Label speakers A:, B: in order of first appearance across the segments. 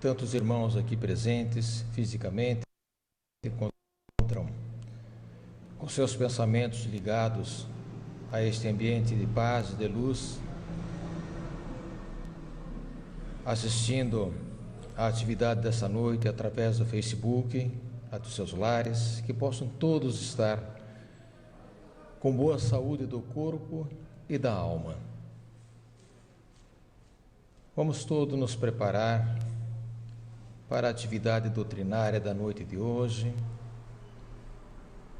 A: tantos irmãos aqui presentes fisicamente encontram com seus pensamentos ligados a este ambiente de paz e de luz, assistindo à atividade dessa noite através do Facebook, a dos seus lares, que possam todos estar com boa saúde do corpo e da alma. Vamos todos nos preparar para a atividade doutrinária da noite de hoje,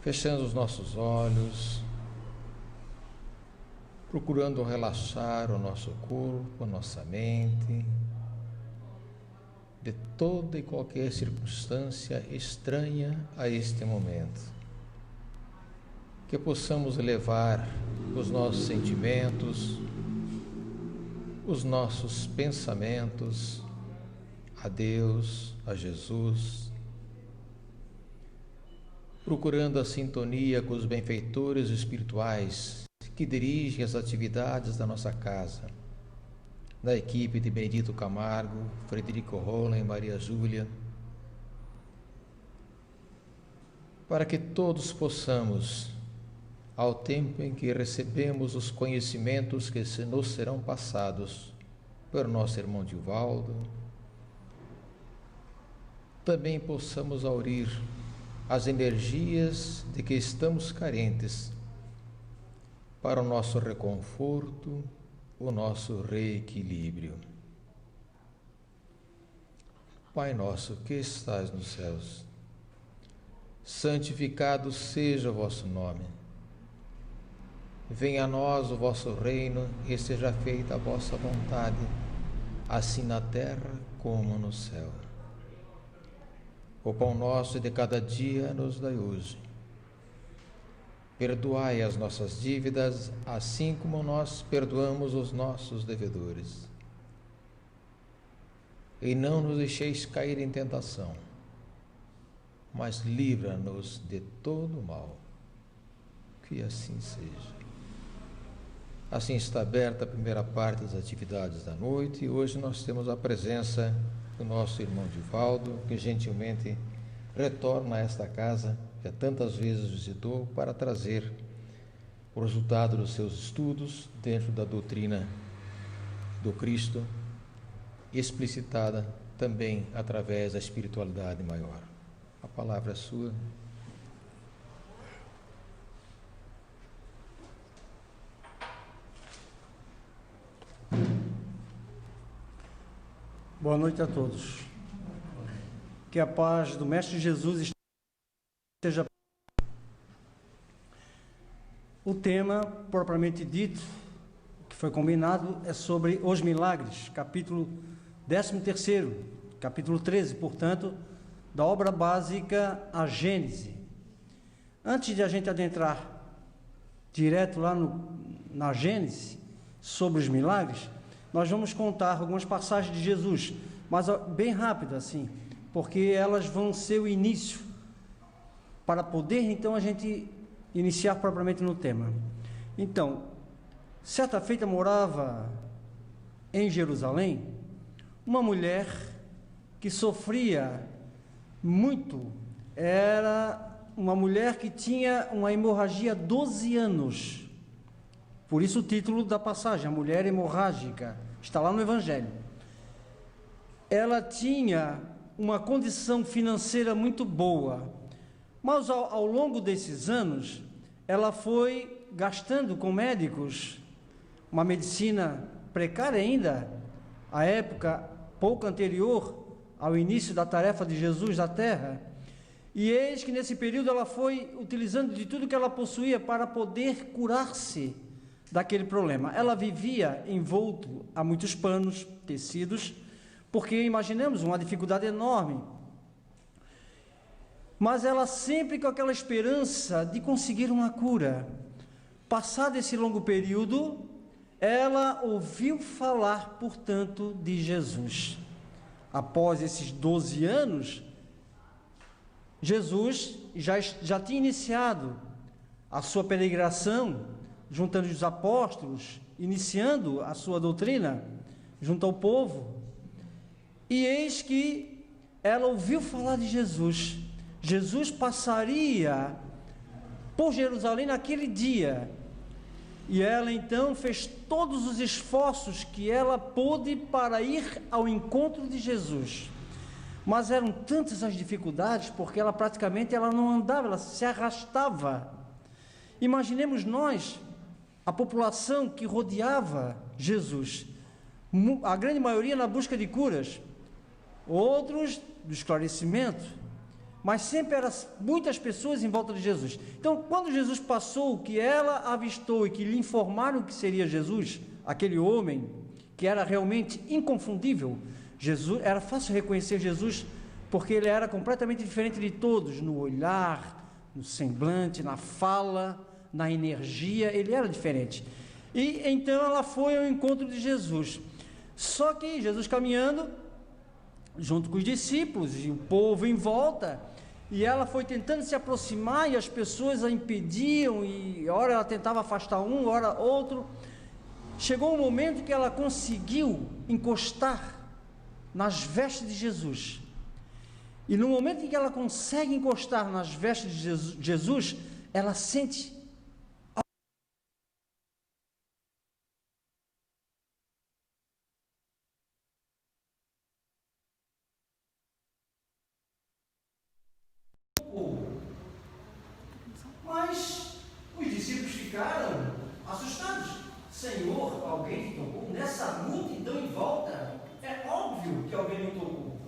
A: fechando os nossos olhos, procurando relaxar o nosso corpo, a nossa mente, de toda e qualquer circunstância estranha a este momento. Que possamos levar os nossos sentimentos, os nossos pensamentos a Deus, a Jesus, procurando a sintonia com os benfeitores espirituais que dirigem as atividades da nossa casa, da equipe de Benedito Camargo, Frederico Rola e Maria Júlia, para que todos possamos, ao tempo em que recebemos os conhecimentos que nos serão passados por nosso irmão Divaldo, também possamos aurir as energias de que estamos carentes para o nosso reconforto, o nosso reequilíbrio. Pai nosso que estais nos céus, santificado seja o vosso nome. Venha a nós o vosso reino e seja feita a vossa vontade, assim na terra como no céu. O pão nosso de cada dia nos dai hoje. Perdoai as nossas dívidas, assim como nós perdoamos os nossos devedores. E não nos deixeis cair em tentação, mas livra-nos de todo o mal. Que assim seja. Assim está aberta a primeira parte das atividades da noite, e hoje nós temos a presença do nosso irmão Divaldo, que gentilmente retorna a esta casa, que tantas vezes visitou, para trazer o resultado dos seus estudos dentro da doutrina do Cristo, explicitada também através da espiritualidade maior. A palavra é sua.
B: Boa noite a todos. Que a paz do Mestre Jesus esteja. O tema, propriamente dito, que foi combinado, é sobre os milagres, capítulo 13º, capítulo 13, portanto, da obra básica, a Gênese. Antes de a gente adentrar direto lá na Gênese, sobre os milagres, nós vamos contar algumas passagens de Jesus, mas bem rápido assim, porque elas vão ser o início, para poder então a gente iniciar propriamente no tema. Então, certa feita morava em Jerusalém uma mulher que sofria muito, era uma mulher que tinha uma hemorragia há 12 anos, por isso o título da passagem, a mulher hemorrágica, está lá no Evangelho. Ela tinha uma condição financeira muito boa, mas ao longo desses anos, ela foi gastando com médicos, uma medicina precária ainda, à época pouco anterior ao início da tarefa de Jesus na terra, e eis que nesse período ela foi utilizando de tudo que ela possuía para poder curar-se daquele problema. Ela vivia envolto a muitos panos, tecidos, porque imaginemos uma dificuldade enorme, mas ela sempre com aquela esperança de conseguir uma cura. Passado esse longo período, ela ouviu falar, portanto, de Jesus. Após esses 12 anos, Jesus já tinha iniciado a sua peregrinação, juntando os apóstolos, iniciando a sua doutrina junto ao povo, E eis que ela ouviu falar de Jesus. Jesus passaria por Jerusalém naquele dia. E ela então fez todos os esforços que ela pôde para ir ao encontro de Jesus. Mas eram tantas as dificuldades, porque ela praticamente não andava, ela se arrastava. Imaginemos nós, a população que rodeava Jesus, a grande maioria na busca de curas, outros do esclarecimento, mas sempre eram muitas pessoas em volta de Jesus. Então, quando Jesus passou, que ela avistou e que lhe informaram que seria Jesus, aquele homem que era realmente inconfundível, Jesus, era fácil reconhecer Jesus, porque ele era completamente diferente de todos, no olhar, no semblante, na fala, na energia, ele era diferente. E então ela foi ao encontro de Jesus. Só que Jesus caminhando junto com os discípulos e o povo em volta, e ela foi tentando se aproximar e as pessoas a impediam, e ora ela tentava afastar um, ora outro. Chegou um momento que ela conseguiu encostar nas vestes de Jesus, e no momento em que ela consegue encostar nas vestes de Jesus, ela sente mas os discípulos ficaram assustados. Senhor, alguém te tocou? Nessa multidão em volta, é óbvio que alguém me tocou.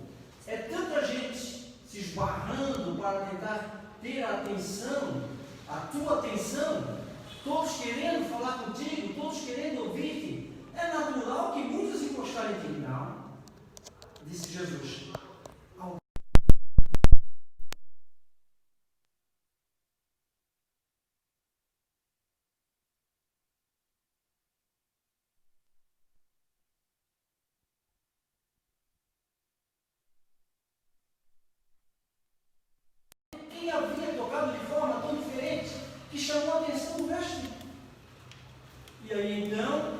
B: É tanta gente se esbarrando para tentar ter a atenção, a tua atenção, todos querendo falar contigo, todos querendo ouvir-te. É natural que muitos encostarem em ti. Não, disse Jesus. Quem havia tocado de forma tão diferente que chamou a atenção do mestre? E aí então,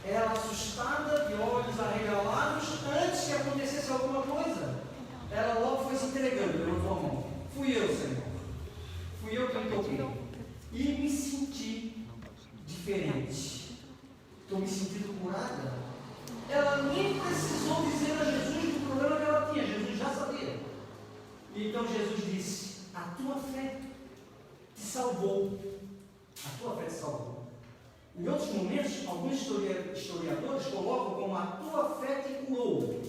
B: ela assustada, de olhos arregalados, antes que acontecesse alguma coisa, ela logo foi se entregando, levantou a mão. Fui eu, Senhor. Fui eu que me toquei. E me senti diferente. Estou me sentindo curada. Ela nem precisou dizer a Jesus do problema que ela tinha. Jesus já sabia. E então Jesus disse: a tua fé te salvou. A tua fé te salvou. Em outros momentos, alguns historiadores colocam como a tua fé te curou.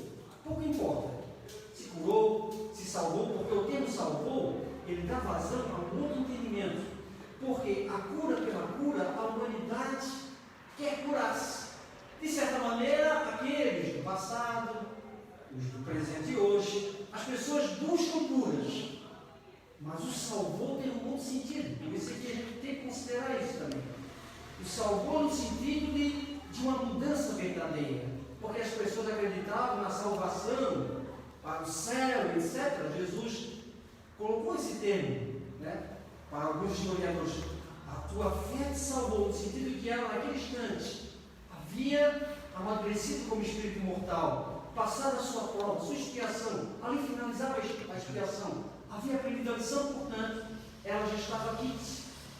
B: Pouco importa se curou, se salvou, porque o termo salvou, ele dá vazão a um outro entendimento. Porque a cura pela cura, a humanidade quer curar-se. De certa maneira, aqueles do passado, os do presente e hoje, as pessoas buscam curas. Mas o salvou tem um outro sentido. Por isso que a gente tem que considerar isso também. O salvou no sentido de uma mudança verdadeira. Porque as pessoas acreditavam na salvação para o céu, etc. Jesus colocou esse termo, né? Para alguns historiadores. A tua fé te salvou, no sentido de que ela, naquele instante, havia amadurecido como espírito mortal, passado a sua prova, sua expiação. Ali finalizava a expiação. Havia aprendido a lição, portanto, ela já estava aqui,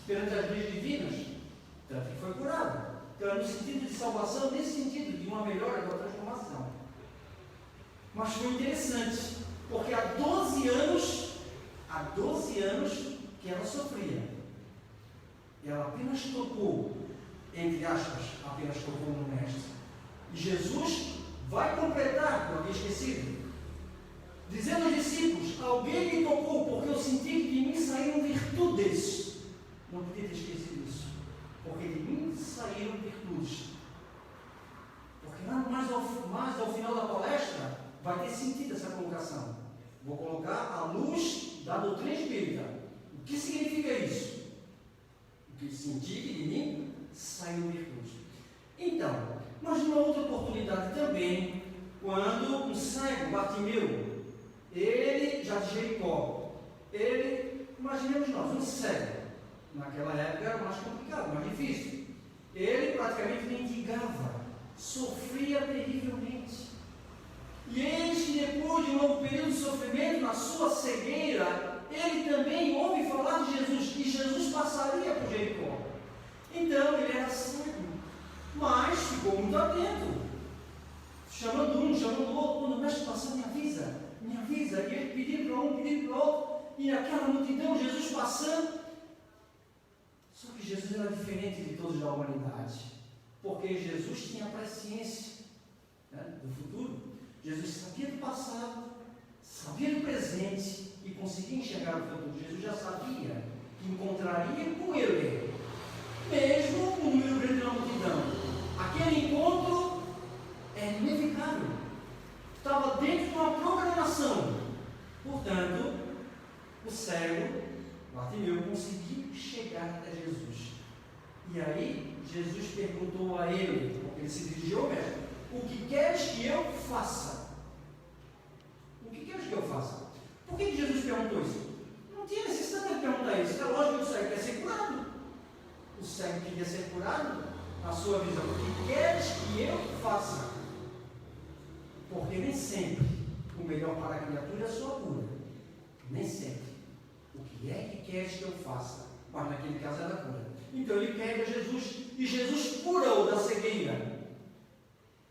B: perante as leis divinas, tanto que foi curada. Então, é no sentido de salvação, nesse sentido, de uma melhora, de uma transformação. Mas foi interessante, porque há 12 anos que ela sofria. Ela apenas tocou, entre aspas, apenas tocou no mestre. E Jesus vai completar, eu havia esquecido, dizendo aos discípulos: alguém me tocou, porque eu senti que de mim saíram virtudes. Não podia ter esquecido isso, porque de mim saíram virtudes. Porque mais ao final da palestra vai ter sentido essa colocação. Vou colocar à luz da doutrina espírita. O que significa isso? O que senti que de mim saíram virtudes. Então, mas numa outra oportunidade também, quando um cego, Bartimeu, ele já de Jericó, ele, imaginemos nós, um cego, naquela época era mais complicado, mais difícil, ele praticamente mendigava, sofria terrivelmente, E eis que depois de um longo período de sofrimento, na sua cegueira, ele também ouve falar de Jesus, que Jesus passaria por Jericó. Então ele era cego, mas ficou muito atento, chamando um, chamando o outro. Quando o mestre passar, me avisa. E ele pedindo para um, pedindo para o outro, e aquela multidão, Jesus passando. Só que Jesus era diferente de todos da humanidade, porque Jesus tinha presciência, né, do futuro. Jesus sabia do passado, sabia do presente e conseguia enxergar o futuro. Jesus já sabia que encontraria com ele, mesmo com um número grande na multidão. Aquele encontro é inevitável, estava dentro de uma programação. Portanto, o cego Bartimeu conseguiu chegar até Jesus. E aí Jesus perguntou a ele, porque ele se dirigiu ao mestre: o que queres que eu faça? O que queres que eu faça? Por que Jesus perguntou isso? Não tinha necessidade de perguntar isso. É lógico que o cego quer ser curado. O cego queria ser curado na sua visão. O que queres que eu faça? Porque nem sempre o melhor para a criatura é a sua cura. Nem sempre. O que é que queres que eu faça? Mas naquele caso era cura. Então ele pega Jesus e Jesus cura-o da cegueira.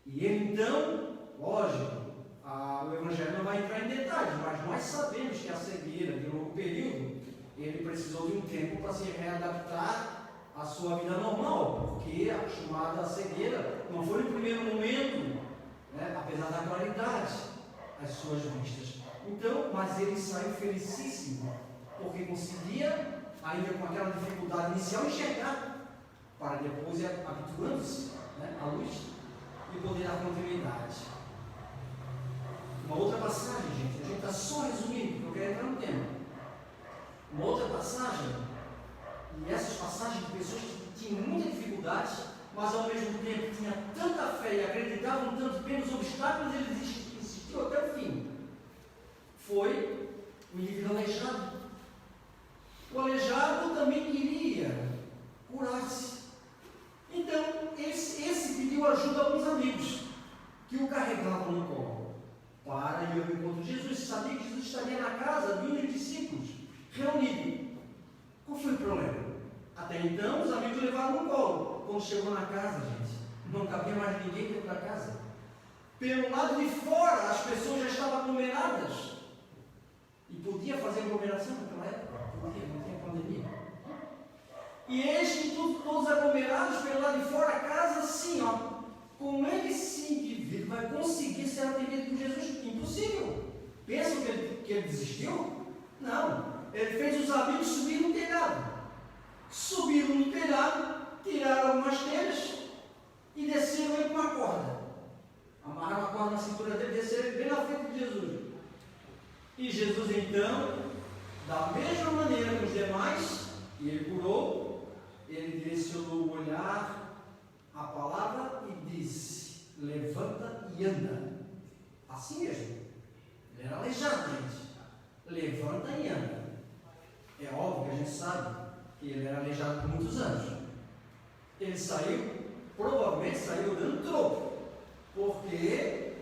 B: E ele então, lógico, o Evangelho não vai entrar em detalhes, mas nós sabemos que a cegueira de longo período, ele precisou de um tempo para se readaptar à sua vida normal, porque a chamada cegueira não foi no primeiro momento, né, apesar da claridade, as suas vistas. Então, mas ele saiu felicíssimo, porque conseguia, ainda com aquela dificuldade inicial, enxergar, para depois, habituando-se, né, à luz, e poder dar continuidade. Uma outra passagem, gente, a gente está só resumindo, porque eu quero entrar no tema. Uma outra passagem, e essas passagens de pessoas que tinham muita dificuldade, mas ao mesmo tempo tinham tanta fé e acreditavam tanto pelos obstáculos, eles insistiram até o fim. Foi o indivíduo aleijado. O aleijado também queria curar-se. Então, esse pediu ajuda a alguns amigos que o carregavam no colo para ir ao encontro de Jesus. Sabia que Jesus estaria na casa de um dos discípulos reunido. Qual foi o problema? Até então, os amigos levaram no colo. Quando chegou na casa, gente, não cabia mais ninguém dentro da casa. Pelo lado de fora, as pessoas já estavam aglomeradas. E podia fazer aglomeração naquela época? Podia, não tinha pandemia. E eis que todos aglomerados pelo lado de fora, a casa assim, ó. Como é que esse indivíduo vai conseguir ser atendido por Jesus? Impossível. Pensam que ele desistiu? Não. Ele fez os amigos subir no telhado. Subiram no telhado, tiraram algumas telhas e desceram ele com uma corda. Amarraram a corda na cintura dele, desceram ele bem na frente de Jesus. E Jesus então, da mesma maneira que os demais, e ele curou, ele direcionou o olhar, a palavra e disse: levanta e anda. Assim mesmo. Ele era aleijado, gente. Levanta e anda. É óbvio que a gente sabe que ele era aleijado por muitos anos. Ele saiu, provavelmente saiu dando troco, porque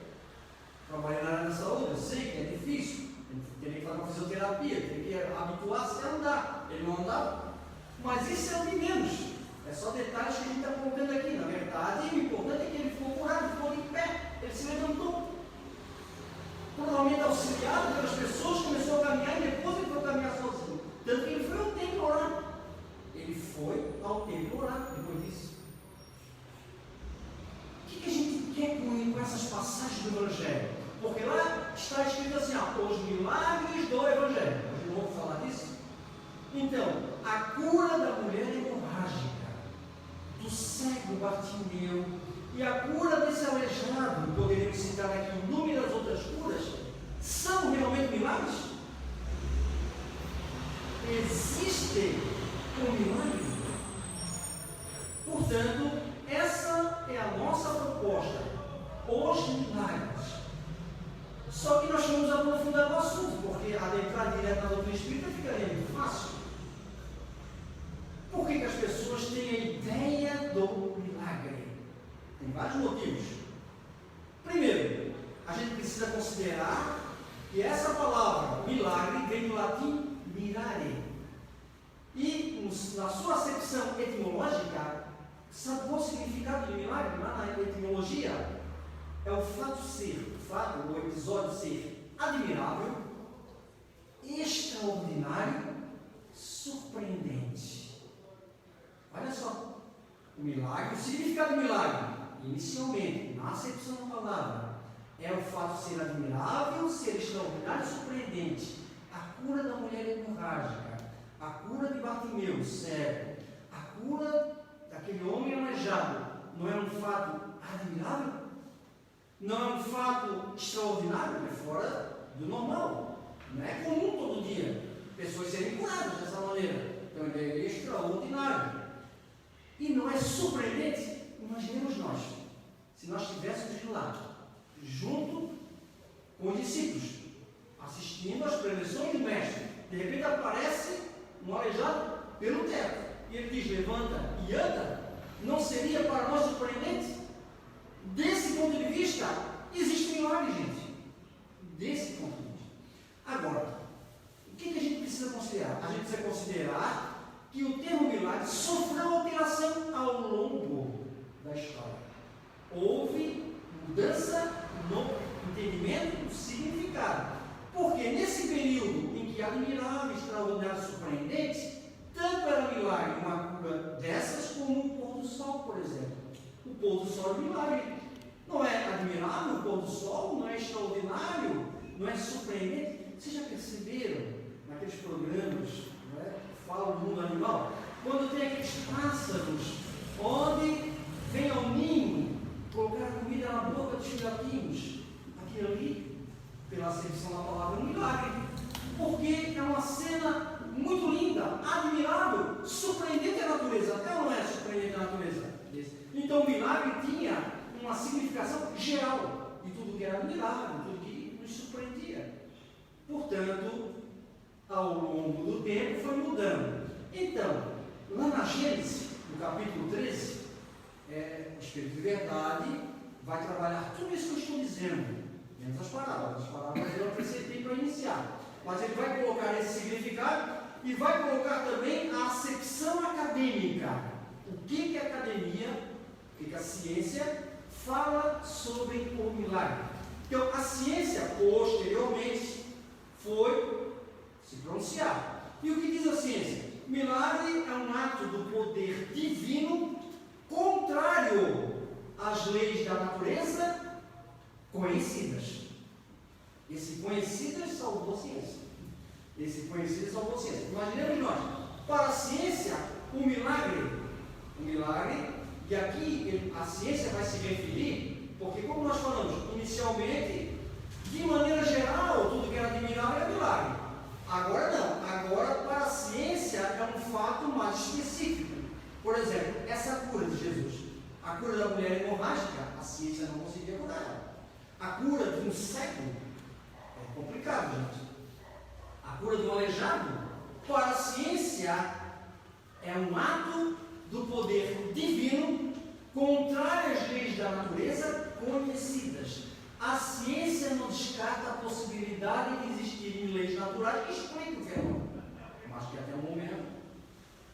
B: trabalhar na área da saúde, eu sei que é difícil. Ele teria que fazer uma fisioterapia, teria que habituar-se a andar. Ele não andava. Mas isso é o de menos. É só detalhes que a gente está colocando aqui. Na verdade, o importante é que ele ficou curado, ficou de pé, ele se levantou. Provavelmente auxiliado pelas pessoas, começou a caminhar e depois ele foi caminhar sozinho. Tanto que ele foi ao templo orar. Ele foi ao templo orar depois disso. O que a gente quer com essas passagens do Evangelho? Porque lá está escrito assim, os milagres do Evangelho. Hoje não vou falar disso. Então, a cura da mulher hemorrágica, do cego Bartimeu, e a cura desse aleijado, poderíamos citar aqui inúmeras outras curas, são realmente milagres? Existe um milagre? Portanto, essa é a nossa proposta, os milagres. Só que nós vamos aprofundar no assunto, porque adentrar direto na doutrina espírita ficaria muito fácil. Por que as pessoas têm a ideia do milagre? Tem vários motivos. Primeiro, a gente precisa precisa considerar que essa palavra, milagre, vem do latim mirare. E, na sua acepção etimológica, sabe qual o significado de milagre? Lá na etimologia, é o fato ser, o episódio ser admirável, extraordinário, surpreendente. Olha só, o milagre, o significado do milagre, inicialmente, na acepção da palavra, é o fato ser admirável, ser extraordinário, surpreendente. A cura da mulher hemorrágica, a cura de Bartimeu, cego, a cura daquele homem aleijado, não é um fato admirável? Não é um fato extraordinário? É fora do normal. Não é comum todo dia pessoas serem curadas dessa maneira. Então é extraordinário. E não é surpreendente? Imaginemos nós, se nós estivéssemos lá, junto com os discípulos, assistindo às preleções do mestre, de repente aparece um aleijado pelo teto, e ele diz: levanta e anda. Não seria para nós surpreendente? Desse ponto de vista, existe milagre, gente. Desse ponto de vista. Agora, o que a gente precisa considerar? A gente precisa considerar que o termo milagre sofreu alteração ao longo da história. Houve mudança no entendimento do significado. Porque nesse período em que admirável, extraordinário, surpreendente, tanto era milagre uma cura dessas, como o pôr do sol, por exemplo. O pôr do sol é milagre. Não é admirável o pôr do sol, não é extraordinário, não é surpreendente. Vocês já perceberam naqueles programas, não é, que falam do mundo animal, quando tem aqueles pássaros onde vem ao ninho colocar a comida na boca dos filhotinhos? Aquilo ali, pela acepção da palavra, é um milagre, porque é uma cena muito linda, admirável, surpreendente a natureza. Até não é surpreendente a natureza. Então o milagre tinha uma significação geral de tudo que era admirável, tudo que nos surpreendia. Portanto, ao longo do tempo foi mudando. Então, lá na Gênesis, no capítulo 13, o Espírito de Verdade vai trabalhar tudo isso que eu estou dizendo, menos as parábolas. As parábolas eu não precisei para iniciar. Mas ele vai colocar esse significado e vai colocar também a acepção acadêmica. O que a academia, o que a ciência fala sobre o milagre. Então, a ciência, posteriormente, foi se pronunciar. E o que diz a ciência? Milagre é um ato do poder divino contrário às leis da natureza conhecidas. Esse conhecidas salvou a ciência. Esse conhecidas salvou a ciência. Imaginemos nós, para a ciência, o milagre, e aqui a ciência vai se referir, porque como nós falamos inicialmente, de maneira geral, tudo que era admirável é milagre. Agora não, agora para a ciência é um fato mais específico. Por exemplo, essa cura de Jesus, a cura da mulher hemorrágica, a ciência não conseguia curar ela. A cura de um cego é complicado, gente. A cura do aleijado, para a ciência, é um ato do poder divino contrário às leis da natureza conhecidas. A ciência não descarta a possibilidade de existirem leis naturais que explicam o fenômeno, mas que até o momento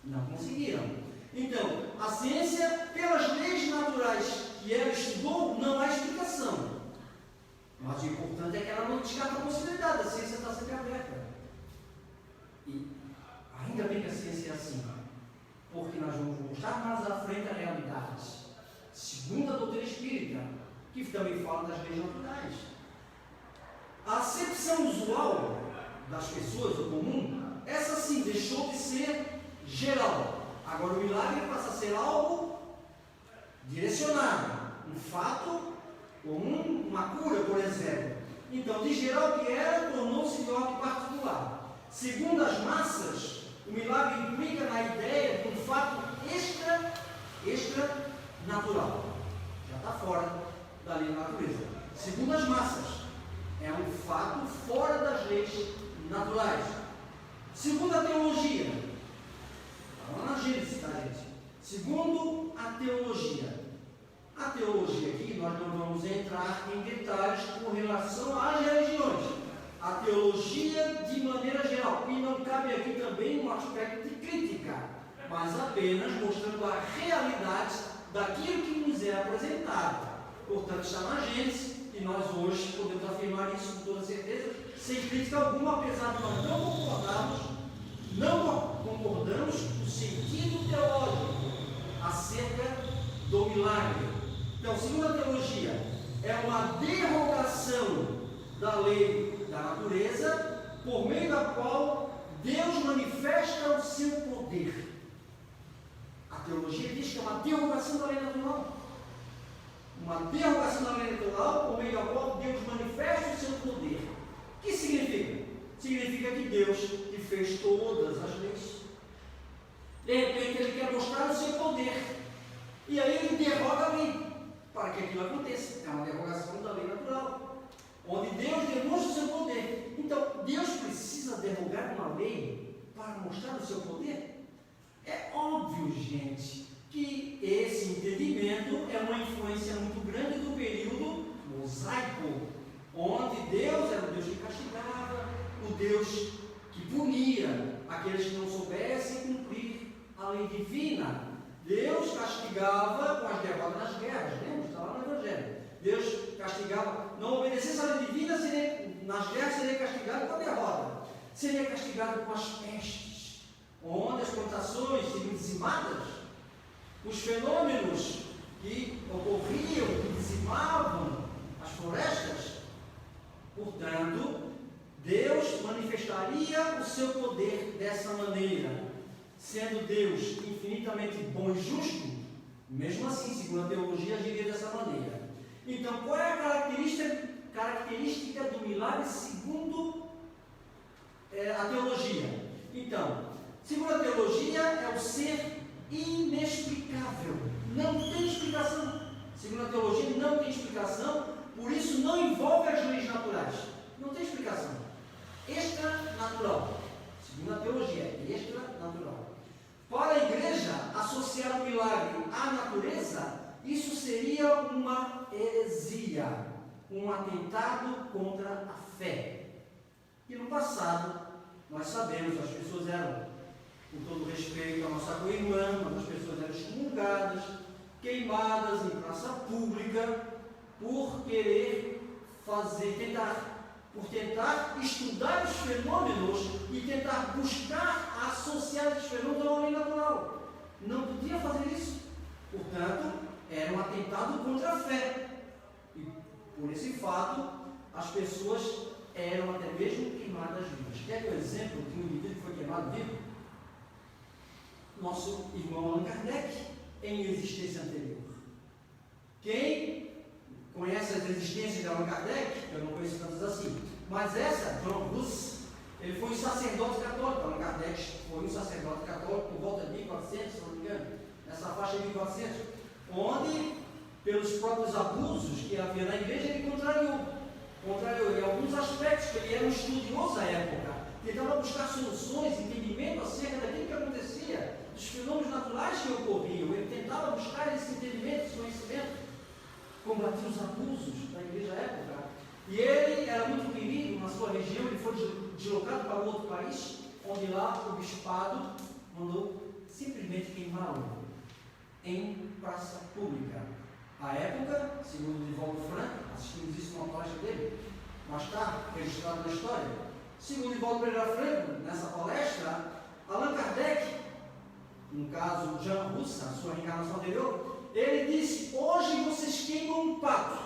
B: não conseguiram. Então, a ciência, pelas leis naturais que ela estudou, não há explicação. Mas o importante é que ela não descarta a possibilidade, a ciência está sempre aberta. E ainda bem que a ciência é assim, porque nós vamos mostrar mais à frente a realidade, segundo a doutrina espírita, que também fala das leis naturais. A acepção usual das pessoas, o comum, essa sim deixou de ser geral. Agora o milagre passa a ser algo direcionado, um fato comum, uma cura, por exemplo. Então, de geral que era, tornou-se de ordem particular. Segundo as massas, o milagre implica na ideia de um fato extra-natural. Já está fora da lei da natureza. Segundo as massas, é um fato fora das leis naturais. Segundo a teologia, está lá na Gênesis, tá, gente? Segundo a teologia, A teologia aqui, nós não vamos entrar em detalhes com relação às religiões. A teologia de maneira geral, e não cabe aqui também um aspecto de crítica, mas apenas mostrando a realidade daquilo que nos é apresentado. Portanto, está na Gênesis, e nós hoje podemos afirmar isso com toda certeza, sem crítica alguma, apesar de nós não concordamos com o sentido teológico acerca do milagre. Então, segundo a teologia, é uma derrogação da lei da natureza, por meio da qual Deus manifesta o seu poder. A teologia diz que é uma derrogação da lei natural. Uma derrogação da lei natural, por meio da qual Deus manifesta o seu poder. O que significa? Significa que Deus, que fez todas as leis, de repente Ele quer mostrar o seu poder. E aí Ele derroga a lei, para que aquilo aconteça. É uma derrogação da lei natural, onde Deus demonstra o seu poder. Então, Deus precisa derrogar uma lei para mostrar o seu poder? É óbvio, gente, que esse entendimento é uma influência muito grande do período mosaico, onde Deus era o Deus que castigava, o Deus que punia aqueles que não soubessem cumprir a lei divina. Deus castigava com as derrotas nas guerras, lembra? Está lá no Evangelho. Deus castigava, não obedecesse a lei divina, nas guerras seria castigado com a derrota, seria castigado com as pestes, onde as plantações seriam dizimadas, os fenômenos que ocorriam, que dizimavam as florestas. Portanto, Deus manifestaria o seu poder dessa maneira, sendo Deus infinitamente bom e justo. Mesmo assim, segundo a teologia, agiria dessa maneira. Então, qual é a característica do milagre segundo a teologia? Então, segundo a teologia, é o ser inexplicável. Não tem explicação. Segundo a teologia, não tem explicação, por isso não envolve as leis naturais. Não tem explicação. Extranatural. Segundo a teologia, é extranatural. Para a igreja, associar o milagre à natureza, isso seria uma heresia, um atentado contra a fé. E no passado, nós sabemos, as pessoas eram, com todo respeito à nossa co-irmã, as pessoas eram excomungadas, queimadas em praça pública, por querer tentar estudar os fenômenos e tentar buscar associar esses fenômenos a uma lei natural. Não podia fazer isso. Portanto, era um atentado contra a fé. E por esse fato, as pessoas eram até mesmo queimadas vivas. Quer que o exemplo de um indivíduo que foi queimado vivo? Nosso irmão Allan Kardec, em existência anterior. Quem conhece as existências de Allan Kardec? Eu não conheço tantas assim. Mas essa, John Hus, ele foi um sacerdote católico. Allan Kardec foi um sacerdote católico por volta de 1400, se não me engano, nessa faixa de 1400, onde, pelos próprios abusos que havia na igreja, ele contrariou em alguns aspectos, que ele era um estudioso à época, tentava buscar soluções, entendimento acerca daquilo que acontecia, dos fenômenos naturais que ocorriam. Ele tentava buscar esse entendimento, esse conhecimento, combater os abusos da igreja à época. E ele era muito querido na sua região. Ele foi deslocado para outro país, onde lá o bispado mandou simplesmente queimá-lo em praça pública. À época, segundo Divaldo Franco, assistimos isso numa palestra dele, mas está registrado na história. Segundo Divaldo Pereira Franco, nessa palestra, Allan Kardec, no caso Jean Hus, na sua reencarnação anterior, ele disse: hoje vocês queimam um pato,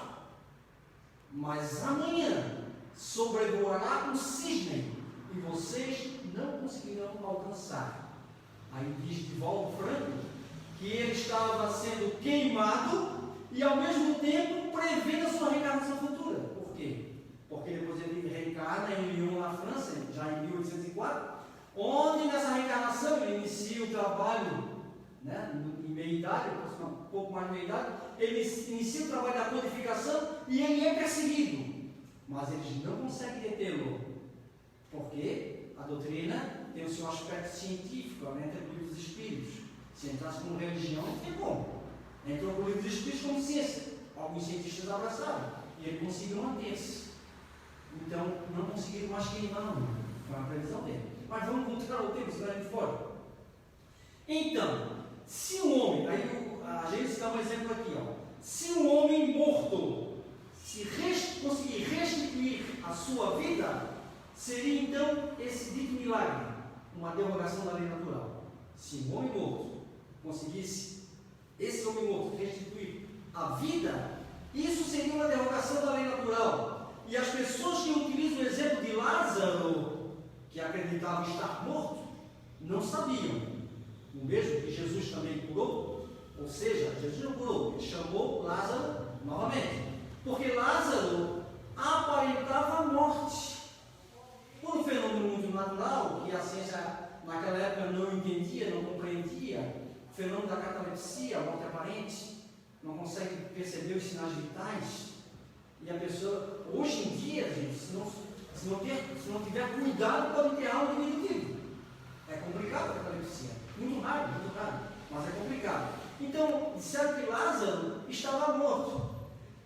B: mas amanhã sobrevoará um cisne e vocês não conseguirão alcançar. Aí diz Divaldo Franco que ele estava sendo queimado e ao mesmo tempo prevendo a sua reencarnação futura. Por quê? Porque depois ele reencarna em Lyon, na França, já em 1804, onde nessa reencarnação ele inicia o trabalho, em meia-idade, um pouco mais de meia-idade, ele inicia o trabalho da codificação e ele é perseguido, mas eles não conseguem detê-lo, porque a doutrina tem o seu aspecto científico, ela entra no livro dos Espíritos. Se entrasse como religião, é bom, Entrou com o livro dos Espíritos como ciência. Alguns cientistas abraçaram e ele conseguiu manter-se. Então, não conseguiram mais queimar o mundo. Foi uma previsão dele. Mas vamos voltar ao tempo, senão de fora. Então, se um homem, aí a gente dá um exemplo aqui, ó. Se um homem morto conseguir restituir a sua vida, seria então esse dito milagre, uma derrogação da lei natural. Se um homem morto conseguisse, esse homem morto, restituir a vida, isso seria uma derrogação da lei natural. E as pessoas que utilizam o exemplo de Lázaro, que acreditavam estar morto, não sabiam. O mesmo que Jesus também curou, ou seja, Jesus não curou, ele chamou Lázaro novamente. Porque Lázaro aparentava morte. Por um fenômeno muito natural, que a ciência naquela época não entendia, não compreendia, o fenômeno da catalepsia, a morte aparente, não consegue perceber os sinais vitais. E a pessoa, hoje em dia, gente, se não tiver cuidado, pode ter algo diminutivo. É complicado a catalepsia. Muito raro, mas é complicado. Então, disseram que Lázaro estava morto.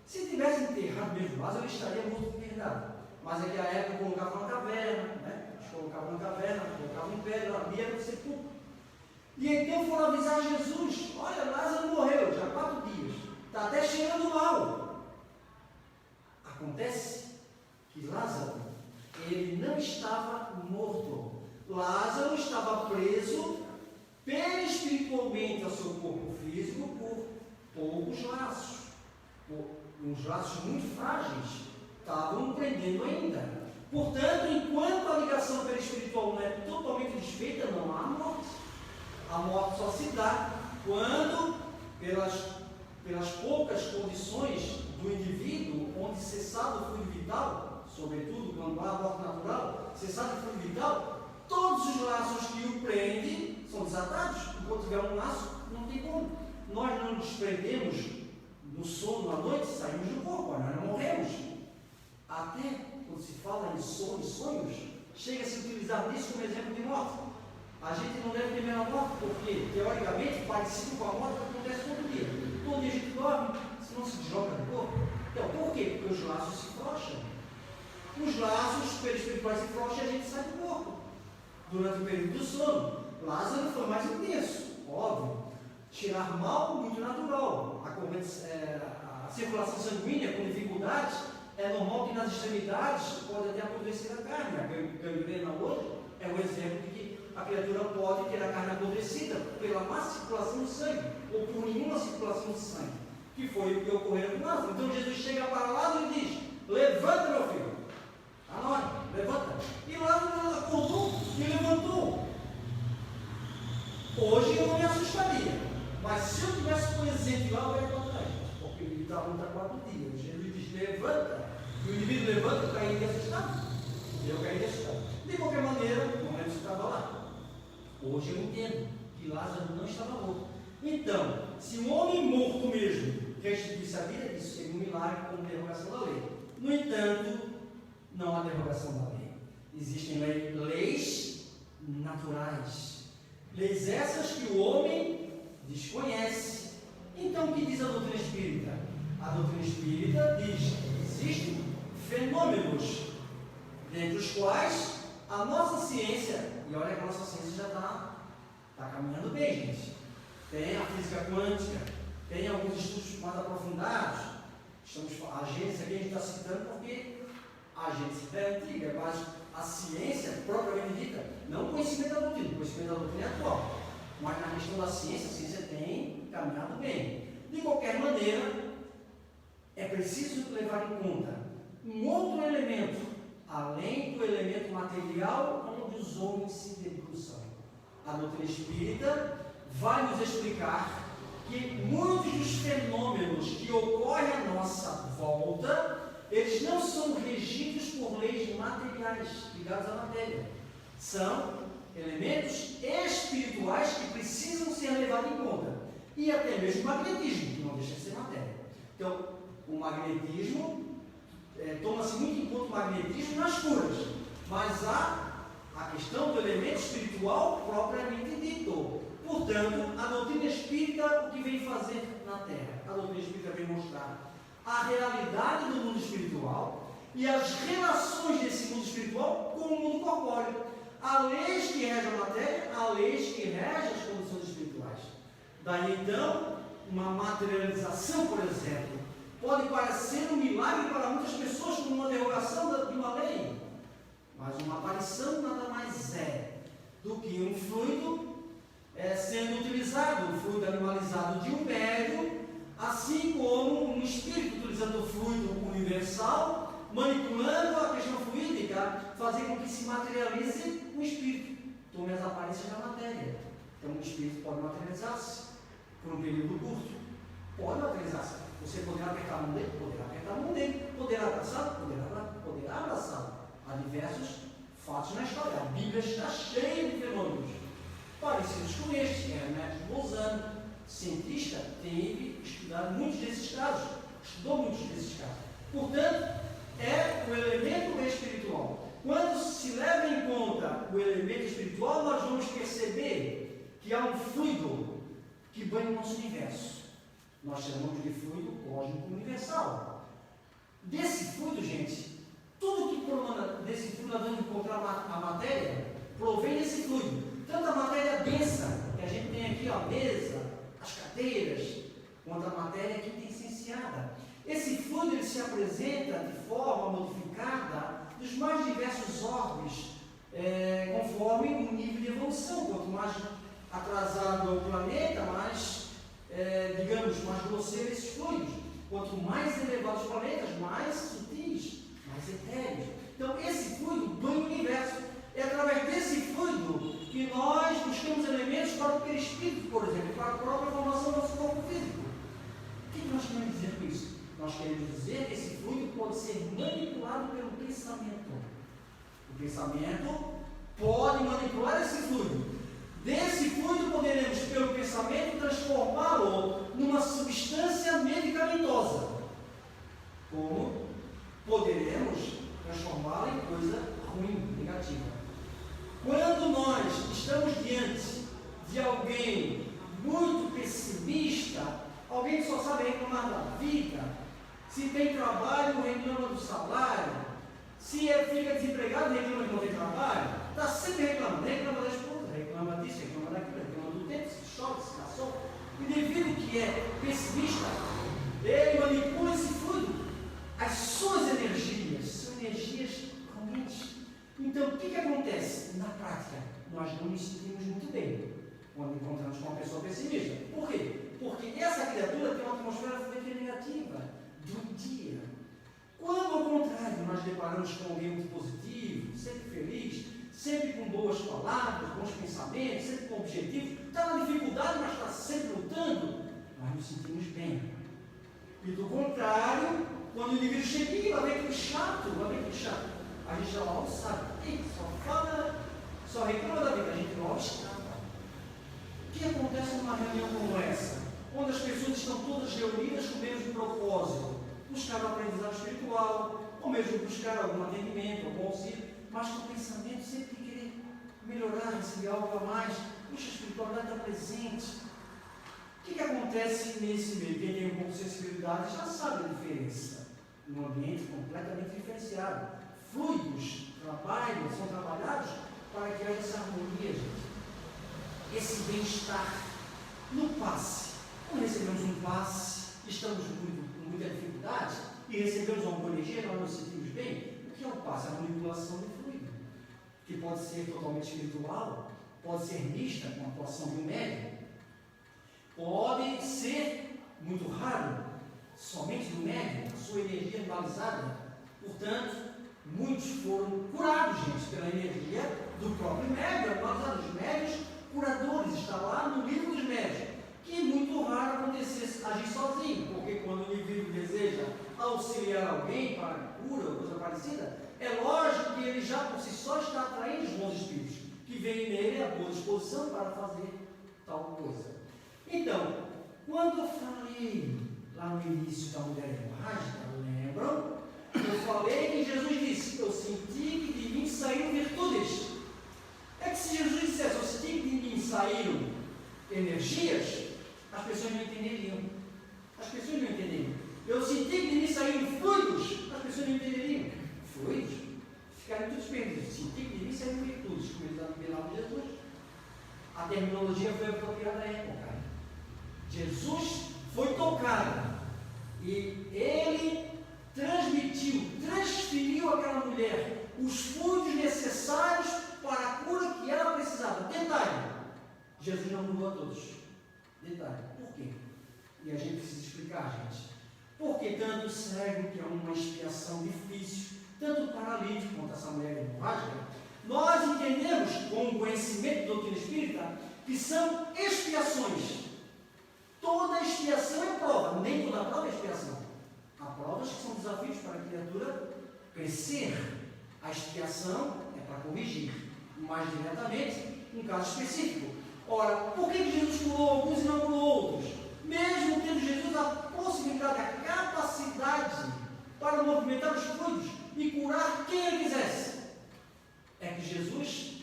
B: Se tivesse enterrado mesmo Lázaro, ele estaria morto de verdade. Mas naquela época colocavam na caverna, né? Eles colocavam na caverna, colocavam em pedra, abria no sepulcro. E então foram avisar Jesus: olha, Lázaro morreu já há 4 dias, está até cheirando mal. Acontece que Lázaro, ele não estava morto. Lázaro estava preso perispiritualmente ao seu corpo físico por poucos laços. Uns laços muito frágeis estavam prendendo ainda. Portanto, enquanto a ligação perispiritual não é totalmente desfeita, não há morte. A morte só se dá quando, pelas poucas condições do indivíduo, onde cessado o fluido vital, sobretudo quando há morte natural, cessado o fluido vital, todos os laços que o prendem são desatados. Enquanto tiver um laço, não tem como. Nós não nos prendemos no sono à noite, saímos do corpo, nós não morremos. Até quando se fala em sonhos, chega a se utilizar disso como exemplo de morte. A gente não deve temer a morte, porque, teoricamente, parecido com a morte acontece todo dia. Todo dia a gente dorme, se não se desloca do corpo. Então, por quê? Porque os laços se frouxam. Os laços perispirituais se frouxam e a gente sai do corpo. Durante o período do sono, Lázaro foi mais intenso, óbvio. Cheirar mal, muito natural. A circulação sanguínea com dificuldades, é normal que nas extremidades pode até apodrecer a carne. A gangrena hoje é um exemplo de que a criatura pode ter a carne apodrecida pela má circulação do sangue, ou por nenhuma circulação do sangue, que foi o que ocorreu com Lázaro. Então Jesus chega para Lázaro e diz: levanta, meu filho. Está na hora, levanta. E Lázaro acordou e levantou. Hoje eu não me assustaria, mas se eu tivesse presente lá, eu ia contar isso, porque ele estava há 4 dias. Jesus diz: levanta. E o indivíduo levanta e cairia assustado. Eu cairia assustado. De qualquer maneira, não lembro se estava lá. Hoje eu entendo que Lázaro não estava morto. Então, se um homem morto mesmo restituísse a vida, isso seria um milagre como derrogação da lei. No entanto, não há derrogação da lei. Existem leis naturais. Leis essas que o homem desconhece. Então, o que diz a doutrina espírita? A doutrina espírita diz que existem fenômenos, dentre os quais a nossa ciência, e olha que a nossa ciência já está caminhando bem, gente. Tem a física quântica, tem alguns estudos mais aprofundados. A agência aqui a gente está citando porque a agência é antiga, mas a ciência propriamente dita, não o conhecimento da doutrina, o conhecimento da doutrina é atual, mas na questão da ciência, a ciência tem caminhado bem. De qualquer maneira, é preciso levar em conta um outro elemento, além do elemento material onde os homens se debruçam. A doutrina espírita vai nos explicar que muitos dos fenômenos que ocorrem à nossa volta, eles não são regidos por leis materiais ligadas à matéria. São elementos espirituais que precisam ser levados em conta. E até mesmo o magnetismo, que não deixa de ser matéria. Então, o magnetismo, toma-se muito em conta o magnetismo nas curas, mas há a questão do elemento espiritual propriamente dito. Portanto, a doutrina espírita espírita o que vem fazer na Terra? A doutrina espírita vem mostrar a realidade do mundo espiritual e as relações desse mundo espiritual com o mundo corpóreo. Há leis que regem a matéria, há leis que regem as condições espirituais. Daí então, uma materialização, por exemplo, pode parecer um milagre para muitas pessoas como uma derrogação de uma lei, mas uma aparição nada mais é do que um fluido sendo utilizado, o fluido animalizado de um médium, assim como um espírito utilizando o fluido universal, manipulando a questão fluídica, fazer com que se materialize o espírito, tome as aparências da matéria. Então o espírito pode materializar-se por um período curto, pode materializar-se. Você poderá apertar a mão dele, poderá apertar a mão dele, poderá abraçá-lo, poderá abraçá-lo. Há diversos fatos na história. A Bíblia está cheia de fenômenos parecidos com este. Hermeto Bolzano, cientista, teve estudado muitos desses casos, estudou muitos desses casos. Portanto, é o elemento espiritual. Quando se leva em conta o elemento espiritual, nós vamos perceber que há um fluido que banha o nosso universo. Nós chamamos de fluido cósmico universal. Desse fluido, gente, tudo que promana desse fluido, nós vamos encontrar a matéria, provém desse fluido. Tanto a matéria densa, que a gente tem aqui, a mesa, as cadeiras, quanto a matéria quintessenciada. Esse fluido ele se apresenta de forma modificada dos mais diversos orbes, conforme o nível de evolução. Quanto mais atrasado é o planeta, mais, mais grosseiro esses fluidos. Quanto mais elevados os planetas, mais sutis, mais etéreos. Então, esse fluido banha o universo. É através desse fluido que nós buscamos elementos para o perispírito, por exemplo, para a própria formação do nosso corpo físico. O que nós queremos dizer com isso? Nós queremos dizer que esse fluido pode ser manipulado pelo pensamento. O pensamento pode manipular esse fluido. Desse fluido poderemos, pelo pensamento, transformá-lo numa substância medicamentosa. Como poderemos transformá-lo em coisa ruim, negativa. Quando nós estamos diante de alguém muito pessimista, alguém que só sabe reclamar da vida, se tem trabalho, reclama do salário, se fica desempregado, reclama que não tem trabalho, está sempre reclamando da esposa, reclama disso, reclama daquilo, reclama do tempo, se chove, se caçou. O indivíduo que é pessimista, ele manipula esse fluido. As suas energias são energias ruins. Então, o que acontece? Na prática, nós não nos sentimos muito bem quando encontramos com uma pessoa pessimista. Por quê? Porque essa criatura tem uma atmosfera fluídica negativa, doentia. Quando, ao contrário, nós deparamos com alguém muito positivo, sempre feliz, sempre com boas palavras, bons pensamentos, sempre com objetivos, está na dificuldade, mas está sempre lutando, nós nos sentimos bem. E do contrário, quando o indivíduo chega, lá vem aquele chato, a gente já mal sabe, só fala, só reclama da vida, a gente não está. O que acontece numa reunião como essa, onde as pessoas estão todas reunidas com o mesmo propósito, buscar o aprendizado espiritual, ou mesmo buscar algum atendimento, algum auxílio, mas com o pensamento sempre de querer melhorar, receber algo a mais, puxa, a espiritualidade está presente. O que acontece nesse meio? Quem tem um pouco de sensibilidade já sabe a diferença. Num ambiente completamente diferenciado. Fluidos são trabalhados para que haja essa harmonia, gente. Esse bem-estar no passe. Quando recebemos um passe, estamos com muita dificuldade e recebemos uma boa energia, nós nos sentimos bem. O que é o passe? A manipulação do fluido, que pode ser totalmente espiritual, pode ser mista com a atuação de um médium, pode ser muito raro, somente do médium, a sua energia animalizada. Portanto, muitos foram curados, gente, pela energia do próprio médium, animalizado. Os médios curadores, está lá no livro dos médios, que é muito raro acontecer agir sozinho, porque quando o indivíduo deseja auxiliar alguém para a cura ou coisa parecida, é lógico que ele já por si só está atraindo os bons espíritos, que vem nele a boa disposição para fazer tal coisa. Então, quando eu falei lá no início da mulher hemorrágica, lembram? Eu falei que Jesus disse, eu senti que de mim saíram virtudes. É que se Jesus dissesse, eu senti que de mim saíram energias, as pessoas científico de serem virtudes, como ele está no final de Jesus. A terminologia foi apropriada à época. Jesus foi tocado e ele transferiu àquela mulher os fluidos necessários para a cura que ela precisava. Detalhe, Jesus não curou a todos. Detalhe, por quê? E a gente precisa explicar, gente. Porque tanto o cego, que é uma expiação difícil, tanto o paralítico quanto essa mulher hemorrágica, nós entendemos, com o conhecimento da doutrina espírita, que são expiações. Toda expiação é prova, nem toda prova é expiação. Há provas que são desafios para a criatura crescer. A expiação é para corrigir, mais diretamente, um caso específico. Ora, por que Jesus curou alguns e não curou outros? Mesmo tendo Jesus a possibilidade, a capacidade para movimentar os fluidos e curar quem ele quisesse, é que Jesus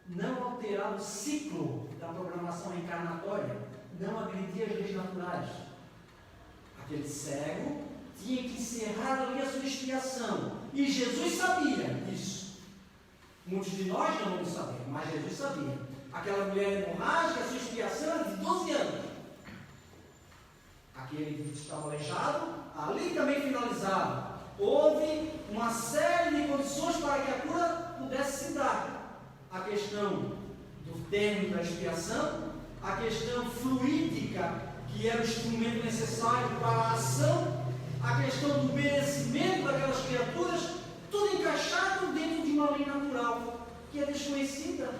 B: não alterava o ciclo da programação reencarnatória, não agredia as leis naturais. Aquele cego tinha que encerrar ali a sua expiação, e Jesus sabia disso. Muitos de nós não vamos saber, mas Jesus sabia. Aquela mulher hemorrágica, a sua expiação era de 12 anos. Aquele que estava aleijado, ali também finalizava. Houve uma série de condições para que a cura pudesse se dar. A questão do término da expiação, a questão fluídica, que era o instrumento necessário para a ação, a questão do merecimento daquelas criaturas, tudo encaixado dentro de uma lei natural, que é desconhecida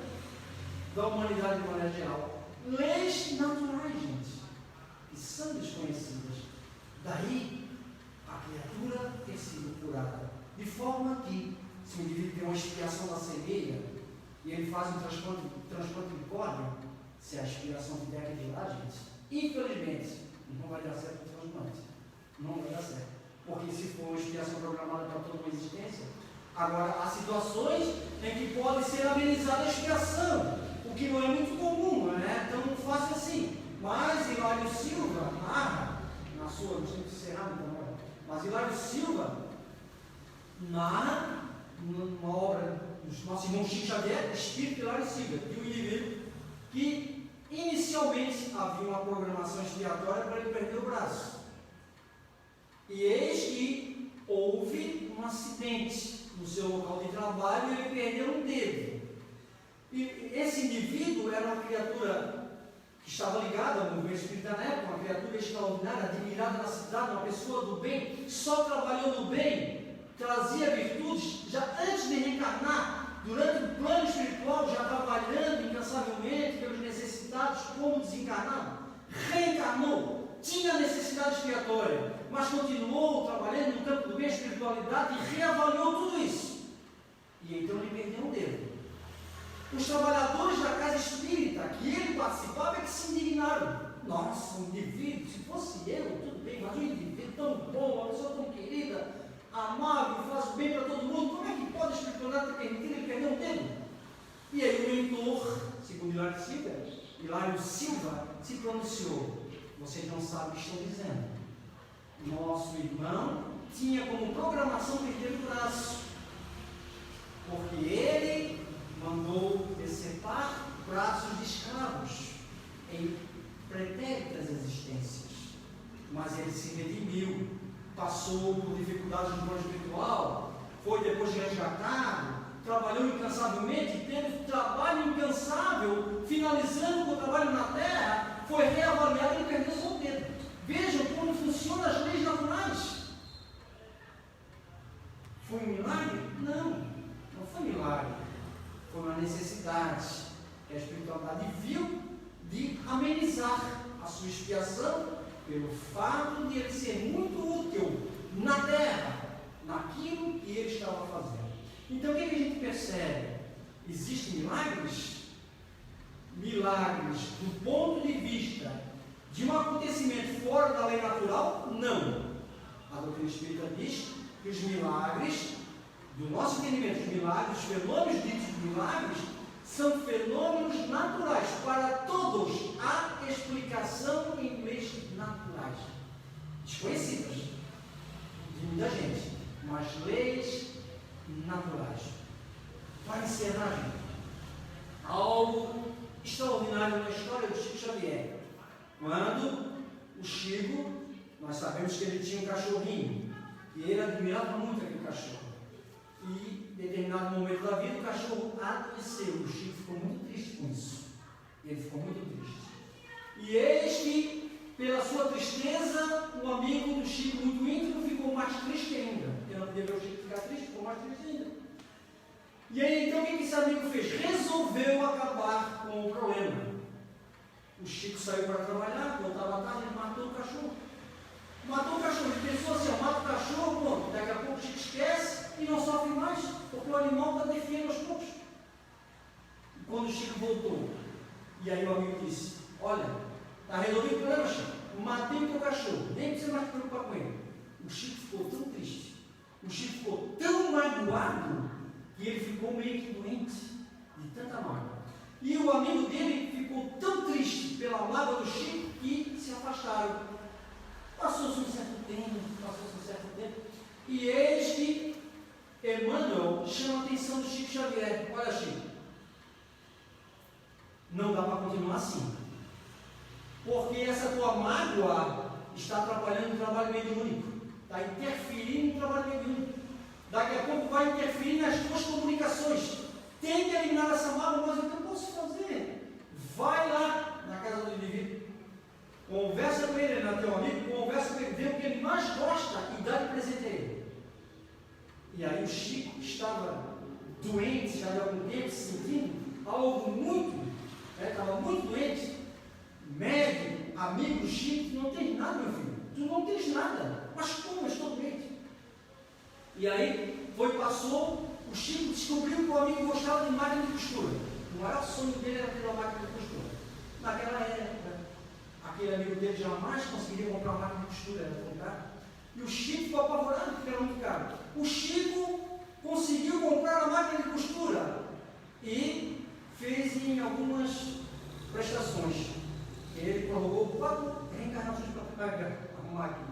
B: da humanidade de maneira geral. Leis naturais, gente, que são desconhecidas. Daí a criatura ter sido curada. De forma que, se o indivíduo tem uma expiação da cegueira e ele faz um transplante de córnea, se a expiação tiver que virar, gente, infelizmente, não vai dar certo o transplante. Não vai dar certo. Porque se for uma expiação programada para toda uma existência, agora há situações em que pode ser amenizada a expiação, o que não é muito comum, não é tão fácil assim. Mas Hilário Silva narra, na sua, não sei se errado, então, mas Hilário Silva narra numa obra do nosso irmão Chico Xavier, Espírito Hilário Silva, de um indivíduo que inicialmente havia uma programação expiatória para ele perder o braço. E eis que houve um acidente no seu local de trabalho e ele perdeu um dedo. E esse indivíduo era uma criatura que estava ligada ao movimento espírita na época, uma criatura extraordinária, admirada na cidade, uma pessoa do bem, só trabalhou no bem, trazia virtudes, já antes de reencarnar, durante o plano espiritual, já trabalhando incansavelmente pelos necessitados como desencarnado, reencarnou, tinha necessidade expiatória, mas continuou trabalhando no campo do bem, espiritualidade, e reavaliou tudo isso. E então ele perdeu um dedo. Os trabalhadores da casa espírita que ele participava é que se indignaram. Nossa, um indivíduo, se fosse eu, tudo bem, mas um indivíduo tão bom, uma pessoa tão querida, amável, faz o bem para todo mundo, como é que pode a espiritualidade ter permitido ele perder um dedo? E aí o mentor, segundo Hilário Silva, se pronunciou. Vocês não sabem o que estou dizendo. Nosso irmão tinha como programação perder o braço, porque ele mandou decepar braços de escravos em pretéritas existências, mas ele se redimiu, passou por dificuldades no plano espiritual, foi depois resgatado, trabalhou incansavelmente, teve trabalho incansável, finalizando com o trabalho na terra, foi reavaliado e perdeu seu dedo. Vejam como funcionam as leis naturais. Foi um milagre? Não foi milagre. Foi uma necessidade que a espiritualidade viu de amenizar a sua expiação pelo fato de ele ser muito útil na terra, naquilo que ele estava fazendo. Então o que a gente percebe? Existem milagres? Milagres do ponto de vista de um acontecimento fora da lei natural? Não. A doutrina espírita diz que os milagres, do nosso entendimento, os milagres, os fenômenos ditos de milagres, são fenômenos naturais. Para todos há explicação em leis naturais, desconhecidas de muita gente, mas leis naturais. para encerrar, gente, algo extraordinário na história do Chico Xavier. Quando o Chico, nós sabemos que ele tinha um cachorrinho, e ele admirava muito aquele cachorro. E, em determinado momento da vida, o cachorro adoeceu. O Chico ficou muito triste com isso. Ele ficou muito triste. E eis que, pela sua tristeza, um amigo do Chico, muito íntimo, ficou mais triste ainda. Porque não podia ver o Chico ficar triste, ficou mais triste ainda. E aí, então, o que esse amigo fez? Resolveu acabar com o problema. O Chico saiu para trabalhar, voltava à tarde, ele matou o cachorro. Matou o cachorro, ele pensou assim, mata o cachorro, pronto, daqui a pouco o Chico esquece e não sofre mais, porque o animal está definhando aos poucos. E quando o Chico voltou, e aí o amigo disse, olha, está resolvido o problema, Chico, matei o teu cachorro, nem precisa mais te preocupar com ele. O Chico ficou tão triste, o Chico ficou tão magoado, que ele ficou meio que doente, de tanta mágoa. E o amigo dele ficou tão triste pela mágoa do Chico, que se afastaram. Passou-se um certo tempo, e eis que Emmanuel chama a atenção do Chico Xavier. Olha, Chico, não dá para continuar assim, porque essa tua mágoa está atrapalhando o trabalho mediúnico, está interferindo no trabalho mediúnico, daqui a pouco vai interferir nas tuas comunicações. Tem que eliminar essa mágoa, mas o que eu posso fazer? Vai lá na casa do indivíduo, conversa com ele, né, teu amigo, conversa com ele, vê o que ele mais gosta e dá de presente a ele. E aí o Chico estava doente já de algum tempo, sentindo algo muito, estava muito doente. Médico, amigo do Chico, tu não tens nada, meu filho, tu não tens nada, mas como eu estou doente? E aí passou, o Chico descobriu que o amigo gostava de máquina de costura. O maior sonho dele era ter uma máquina de costura. Naquela época, aquele amigo dele jamais conseguiria comprar uma máquina de costura, era tão caro. E o Chico ficou apavorado porque era muito caro. O Chico conseguiu comprar a máquina de costura e fez em algumas prestações. Ele prorrogou 4 reencarnações para pagar a máquina,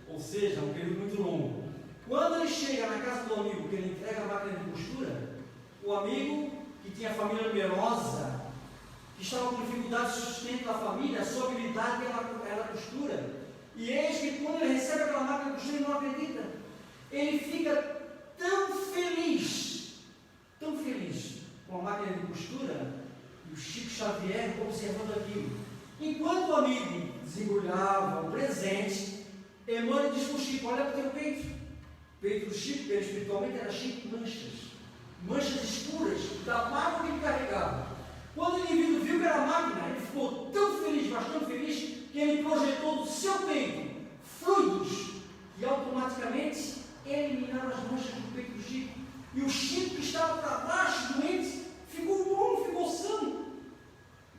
B: ou seja, um período muito longo. Quando ele chega na casa do amigo, que ele entrega a máquina de costura, o amigo, que tinha família numerosa, que estava com dificuldade de sustento da família, a sua habilidade era a costura, e eis que quando ele recebe aquela máquina de costura, ele não acredita. Ele fica tão feliz com a máquina de costura, e o Chico Xavier observando aquilo. Enquanto o amigo desembrulhava o presente, Emmanuel disse para o Chico, olha para o teu peito. O peito do Chico, ele espiritualmente era cheio de manchas escuras da mágoa que ele carregava. Quando o indivíduo viu que era a máquina, ele ficou tão feliz, mas tão feliz, que ele projetou do seu peito fluidos que automaticamente eliminaram as manchas do peito do Chico. E o Chico, que estava para baixo, doente, ficou bom, ficou são.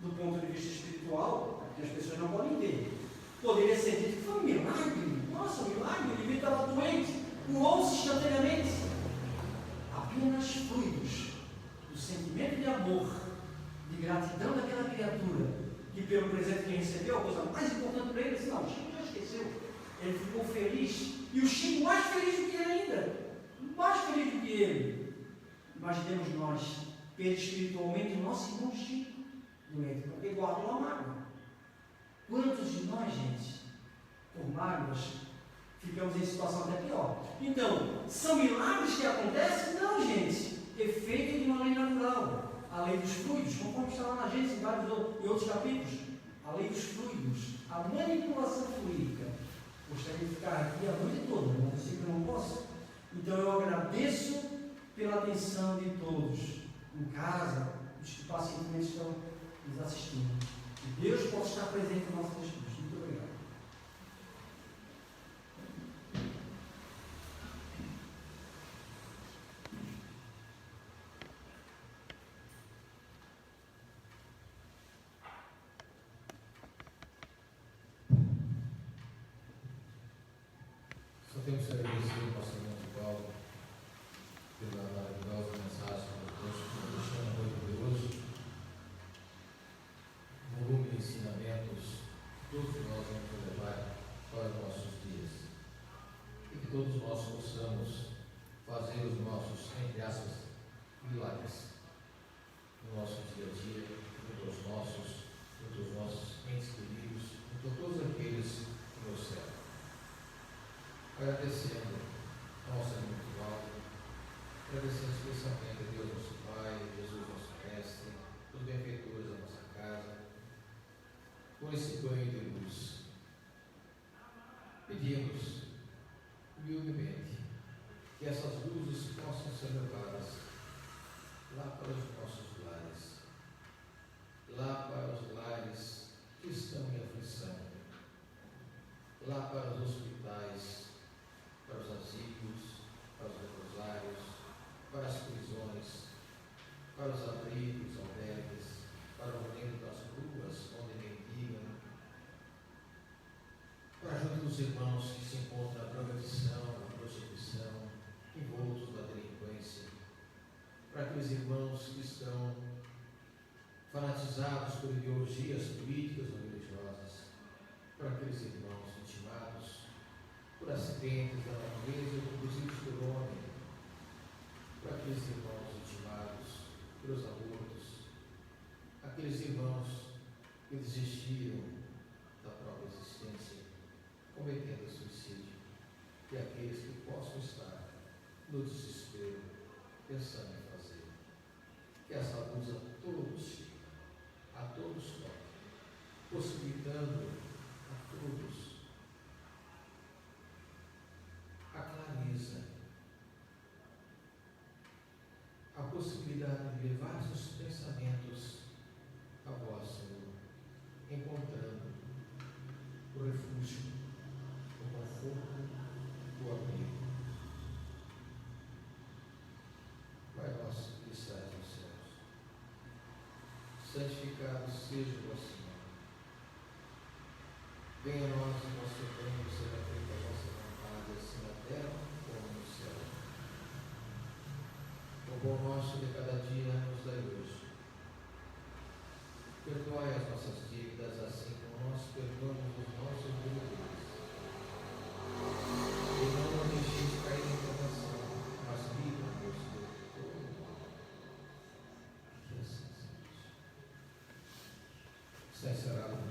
B: Do ponto de vista espiritual, que as pessoas não podem ter, poderia ser dito que foi um milagre. Nossa, um milagre, o indivíduo estava doente, curou-se instantaneamente. Apenas fluidos do sentimento de amor, de gratidão daquela criatura, que pelo presente que recebeu, a coisa mais importante para ele, disse, não, o Chico já esqueceu. Ele ficou feliz, e o Chico mais feliz do que ele ainda, mais feliz do que ele. Imaginemos nós, perispiritualmente, o nosso irmão Chico, doente, porque guardou a mágoa. Quantos de nós, gente, por mágoas, ficamos em situação até pior? Então, são milagres que acontecem? Não, gente, efeito de uma lei natural. A lei dos fluidos, conforme está lá na Gênesis, em vários e outros capítulos, a lei dos fluidos, a manipulação fluídica. Gostaria de ficar aqui a noite toda, mas eu sei que eu não posso. Então eu agradeço pela atenção de todos, em casa, os que pacientemente estão nos assistindo. Que Deus possa estar presente no nosso discurso. Muito obrigado.
A: Só temos que agradecer ao pastor Paulo pela maravilhosa mensagem que nos deixou na noite de hoje. Volume de ensinamentos que todos nós vamos levar para os nossos dias. E que todos nós possamos fazer os nossos, entre aspas, milagres no nosso dia a dia, junto aos nossos entes queridos, junto a todos aqueles que nos servem. Agradecendo a nossa espiritual, agradecendo especialmente a Deus nosso Pai, Jesus nosso Mestre, os benfeitores da nossa casa, por esse banho de luz. Pedimos humildemente que essas luzes possam ser levadas lá para os nossos lares, lá para os lares que estão em aflição, lá para os hospitais, para os asilos, para os leprosários, para as prisões, para os abrigos, albergues, para o reino das ruas onde mendigam, para junto dos irmãos que se encontram na drogadição, na prostituição, envoltos na delinquência, para aqueles irmãos que estão fanatizados por ideologias políticas ou religiosas, para aqueles irmãos vitimados por acidentes da natureza, conduzidos por homem, para aqueles irmãos vitimados pelos abortos, aqueles irmãos que desistiram da própria existência, cometendo suicídio, e aqueles que possam estar no desespero, pensando em fazer. Que essa luz a todos chegue, a todos toque, possibilitando a todos a clareza, a possibilidade de levar seus pensamentos a vós, Senhor, encontrando o refúgio, o conforto, o abrigo. Pai nosso que estás nos céus, santificado seja o vosso nome. Venha a nós o vosso reino, seja feita a vossa vontade, assim na terra como no céu. O pão nosso de cada dia nos dai hoje. Perdoai as nossas dívidas, assim como nós perdoamos os nossos devedores. E não nos deixeis cair em tentação, mas livra-nos de todo mal. Que assim seja. Está encerrado.